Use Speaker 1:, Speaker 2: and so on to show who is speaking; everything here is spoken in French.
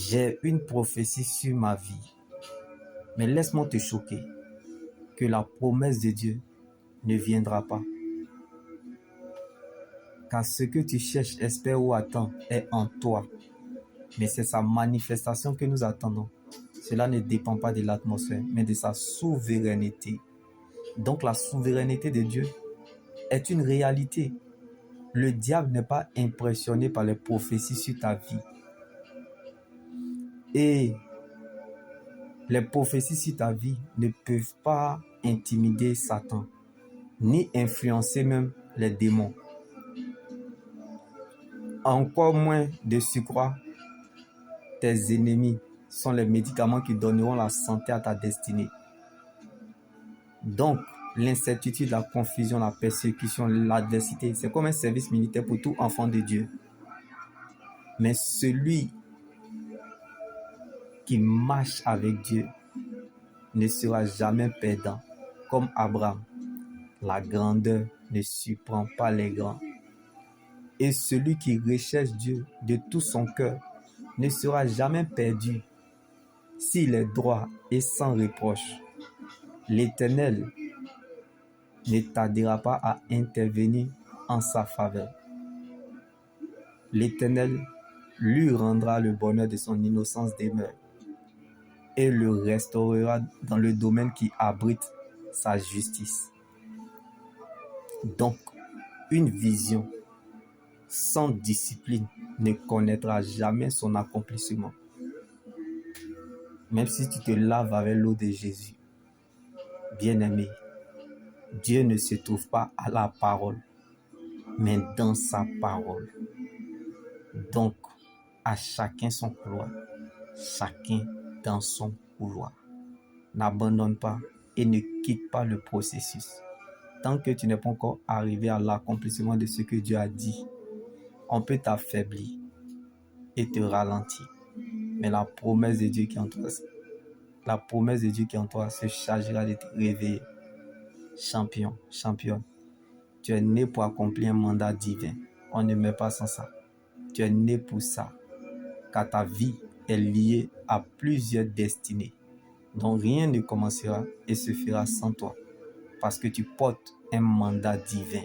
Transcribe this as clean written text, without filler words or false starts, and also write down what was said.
Speaker 1: J'ai une prophétie sur ma vie. Mais laisse-moi te choquer que la promesse de Dieu ne viendra pas. Car ce que tu cherches, espères ou attends est en toi. Mais c'est sa manifestation que nous attendons. Cela ne dépend pas de l'atmosphère, mais de sa souveraineté. Donc la souveraineté de Dieu est une réalité. Le diable n'est pas impressionné par les prophéties sur ta vie. Et les prophéties sur ta vie ne peuvent pas intimider Satan, ni influencer même les démons. Encore moins de surcroît, tes ennemis sont les médicaments qui donneront la santé à ta destinée. Donc, l'incertitude, la confusion, la persécution, l'adversité, c'est comme un service militaire pour tout enfant de Dieu. Mais celui qui marche avec Dieu ne sera jamais perdant. Comme Abraham, la grandeur ne surprend pas les grands. Et celui qui recherche Dieu de tout son cœur ne sera jamais perdu s'il est droit et sans reproche. L'Éternel ne tardera pas à intervenir en sa faveur. L'Éternel lui rendra le bonheur de son innocence demeure et le restaurera dans le domaine qui abrite sa justice. Donc, une vision sans discipline ne connaîtra jamais son accomplissement. Même si tu te laves avec l'eau de Jésus, bien-aimé, Dieu ne se trouve pas à la parole, mais dans sa parole. Donc, à chacun son couloir, chacun dans son couloir. N'abandonne pas et ne quitte pas le processus. Tant que tu n'es pas encore arrivé à l'accomplissement de ce que Dieu a dit, on peut t'affaiblir et te ralentir. Mais la promesse de Dieu qui est en toi, se chargera de te réveiller. Champion, championne, tu es né pour accomplir un mandat divin. On ne meurt pas sans ça. Tu es né pour ça, car ta vie est liée à plusieurs destinées. Donc rien ne commencera et se fera sans toi, parce que tu portes un mandat divin.